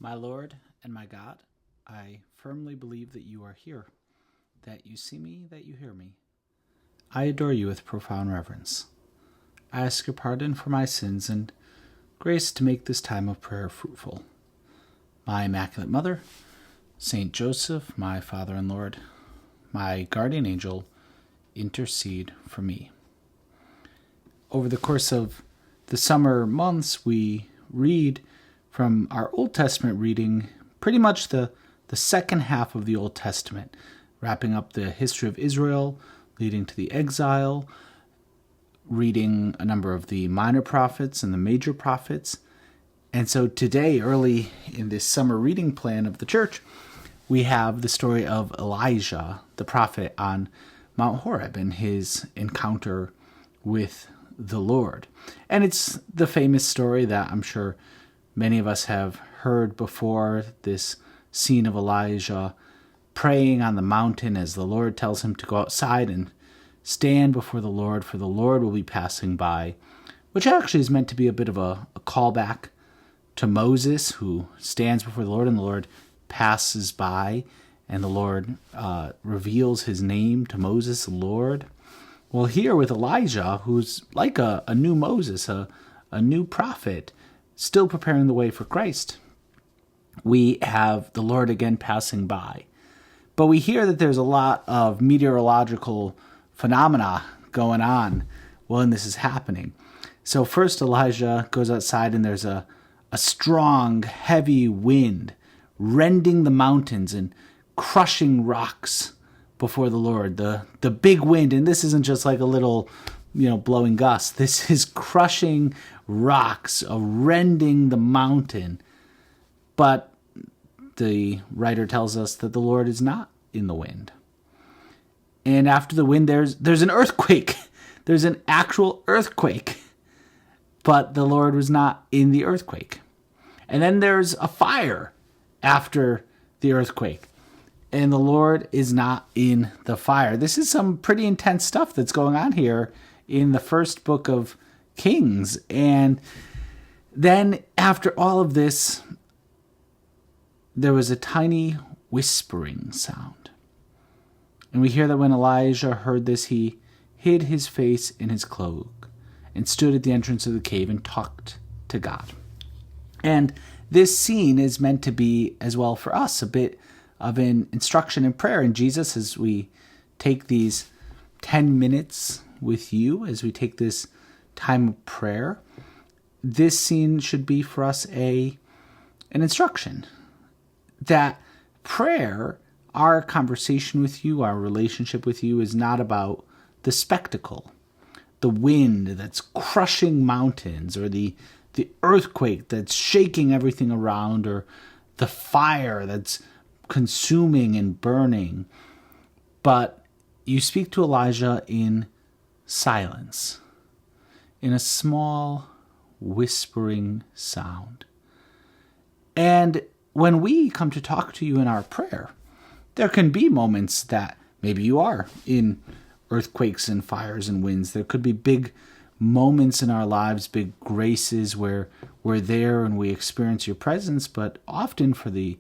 My Lord and my God, I firmly believe that you are here, that you see me, that you hear me. I adore you with profound reverence. I ask your pardon for my sins and grace to make this time of prayer fruitful. My Immaculate Mother, Saint Joseph, my Father and Lord, my guardian angel, intercede for me. Over the course of the summer months, we read from our Old Testament reading pretty much the second half of the Old Testament, wrapping up the history of Israel, leading to the exile, reading a number of the minor prophets and the major prophets. And so today, early in this summer reading plan of the church, we have the story of Elijah, the prophet, on Mount Horeb and his encounter with the Lord. And it's the famous story that I'm sure many of us have heard before, this scene of Elijah praying on the mountain as the Lord tells him to go outside and stand before the Lord, for the Lord will be passing by, which actually is meant to be a bit of a callback to Moses, who stands before the Lord and the Lord passes by, and the Lord reveals his name to Moses, the Lord. Well, here with Elijah, who's like a new Moses, a new prophet, still preparing the way for Christ, we have the Lord again passing by. But we hear that there's a lot of meteorological phenomena going on when this is happening. So first Elijah goes outside and there's a strong, heavy wind rending the mountains and crushing rocks before the Lord. The big wind, and this isn't just like a little, blowing gust. This is crushing rocks, rending the mountain. But the writer tells us that the Lord is not in the wind. And after the wind, there's an earthquake. There's an actual earthquake. But the Lord was not in the earthquake. And then there's a fire after the earthquake. And the Lord is not in the fire. This is some pretty intense stuff that's going on here in the first book of Kings. And then after all of this, there was a tiny whispering sound. And we hear that when Elijah heard this, he hid his face in his cloak and stood at the entrance of the cave and talked to God. And this scene is meant to be, as well for us, a bit of an instruction in prayer. And Jesus, as we take these 10 minutes with you, as we take this time of prayer, this scene should be for us an instruction that prayer, our conversation with you, our relationship with you, is not about the spectacle, the wind that's crushing mountains, or the earthquake that's shaking everything around, or the fire that's consuming and burning. But you speak to Elijah in silence, in a small whispering sound. And when we come to talk to you in our prayer, there can be moments that maybe you are in earthquakes and fires and winds. There could be big moments in our lives, big graces where we're there and we experience your presence. But often for the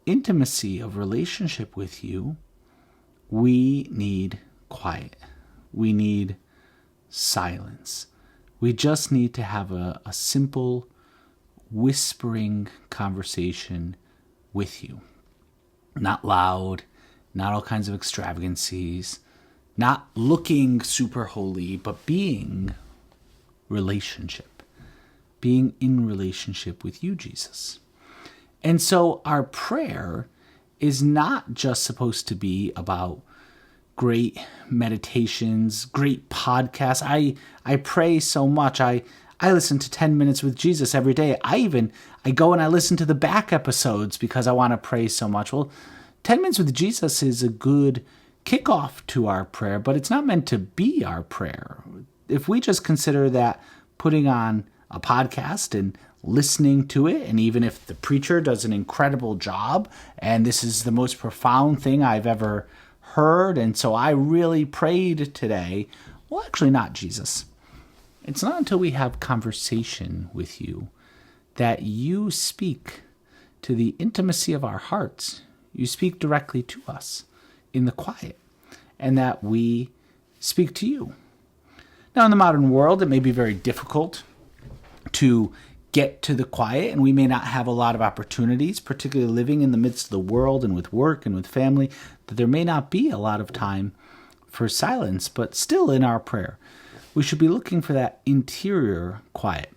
intimacy of relationship with you, we need quiet. We need silence. We just need to have a simple whispering conversation with you. Not loud, not all kinds of extravagancies, not looking super holy, but being relationship, being in relationship with you, Jesus. And so our prayer is not just supposed to be about great meditations, great podcasts. I pray so much. I listen to 10 Minutes with Jesus every day. I go and I listen to the back episodes because I want to pray so much. Well, 10 Minutes with Jesus is a good kickoff to our prayer, but it's not meant to be our prayer. If we just consider that putting on a podcast and listening to it, and even if the preacher does an incredible job, and this is the most profound thing I've ever heard, and so I really prayed today, well, actually not, Jesus. It's not until we have conversation with you that you speak to the intimacy of our hearts. You speak directly to us in the quiet, and that we speak to you. Now, in the modern world, it may be very difficult to get to the quiet, and we may not have a lot of opportunities, particularly living in the midst of the world and with work and with family, that there may not be a lot of time for silence, but still in our prayer, we should be looking for that interior quiet.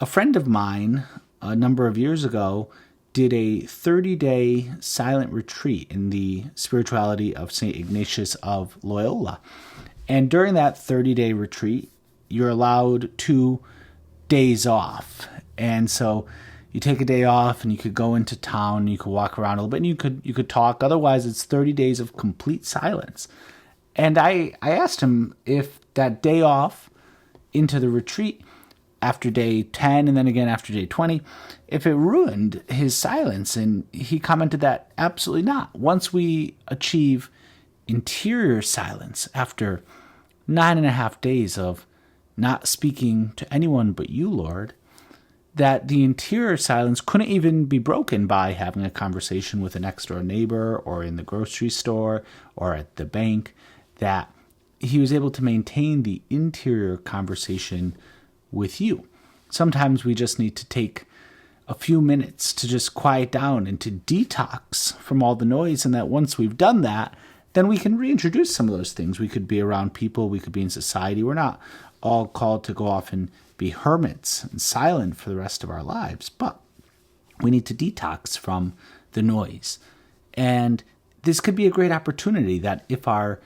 A friend of mine, a number of years ago, did a 30-day silent retreat in the spirituality of St. Ignatius of Loyola. And during that 30-day retreat, you're allowed 2 days off. And so you take a day off and you could go into town, you could walk around a little bit, and you could talk. Otherwise, it's 30 days of complete silence. And I asked him if that day off into the retreat, after day 10 and then again after day 20, if it ruined his silence. And he commented that absolutely not. Once we achieve interior silence after 9.5 days of not speaking to anyone but you, Lord, that the interior silence couldn't even be broken by having a conversation with an next door neighbor or in the grocery store or at the bank, that he was able to maintain the interior conversation with you. Sometimes we just need to take a few minutes to just quiet down and to detox from all the noise, and that once we've done that, then we can reintroduce some of those things. We could be around people, we could be in society. We're not all called to go off and be hermits and silent for the rest of our lives, but we need to detox from the noise. And this could be a great opportunity that if our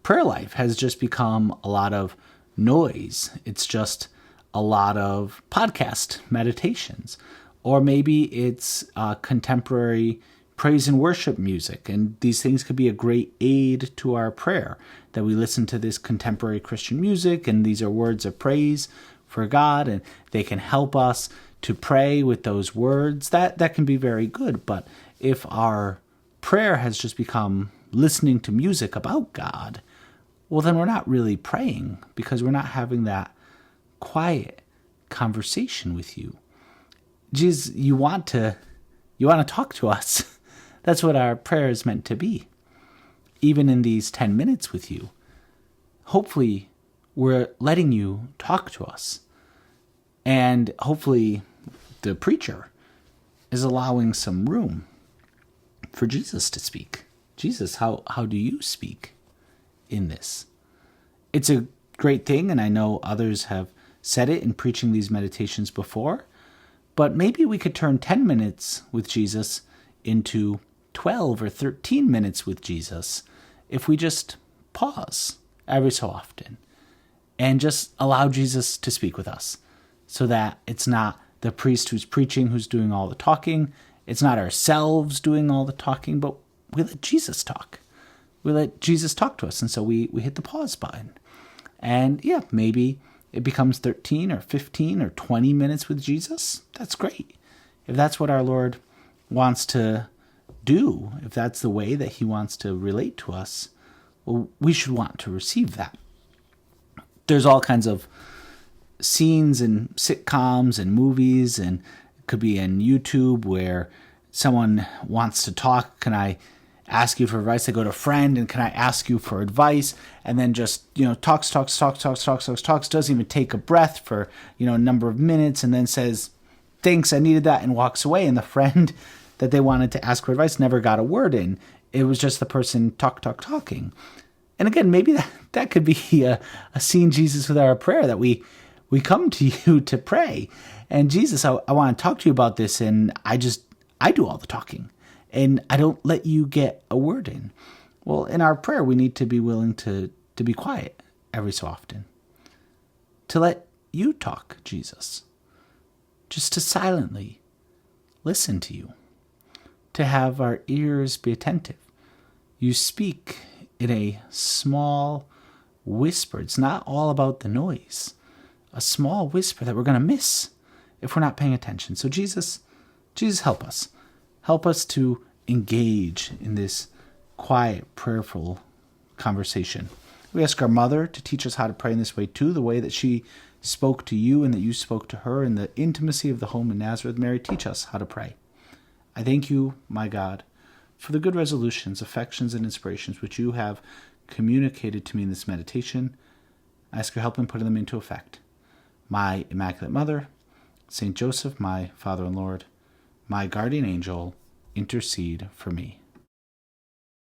prayer life has just become a lot of noise, it's just a lot of podcast meditations, or maybe it's contemporary praise and worship music, and these things could be a great aid to our prayer, that we listen to this contemporary Christian music, and these are words of praise for God, and they can help us to pray with those words. That can be very good. But if our prayer has just become listening to music about God, well, then we're not really praying, because we're not having that quiet conversation with you. Jesus, you want to talk to us. That's what our prayer is meant to be. Even in these 10 minutes with you, hopefully we're letting you talk to us. And hopefully the preacher is allowing some room for Jesus to speak. Jesus, how do you speak in this? It's a great thing, and I know others have said it in preaching these meditations before, but maybe we could turn 10 minutes with Jesus into 12 or 13 minutes with Jesus if we just pause every so often and just allow Jesus to speak with us, so that it's not the priest who's preaching who's doing all the talking, it's not ourselves doing all the talking, but we let Jesus talk. We let Jesus talk to us, and so we hit the pause button. And yeah, maybe it becomes 13 or 15 or 20 minutes with Jesus. That's great. If that's what our Lord wants to do, if that's the way that he wants to relate to us, well, we should want to receive that. There's all kinds of scenes in sitcoms and movies, and it could be in YouTube, where someone wants to talk. Can I ask you for advice? They go to a friend, and can I ask you for advice? And then just, talks, doesn't even take a breath for, a number of minutes, and then says, thanks, I needed that, and walks away. And the friend that they wanted to ask for advice never got a word in. It was just the person talking. And again, maybe that could be a seeing Jesus with our prayer, that we come to you to pray. And Jesus, I want to talk to you about this, and I do all the talking, and I don't let you get a word in. Well, in our prayer, we need to be willing to be quiet every so often, to let you talk, Jesus, just to silently listen to you, to have our ears be attentive. You speak in a small whisper. It's not all about the noise. A small whisper that we're going to miss if we're not paying attention. So Jesus, help us. Help us to engage in this quiet, prayerful conversation. We ask our mother to teach us how to pray in this way too, the way that she spoke to you and that you spoke to her in the intimacy of the home in Nazareth. Mary, teach us how to pray. I thank you, my God, for the good resolutions, affections, and inspirations which you have communicated to me in this meditation. I ask your help in putting them into effect. My Immaculate Mother, Saint Joseph, my Father and Lord, my guardian angel, intercede for me.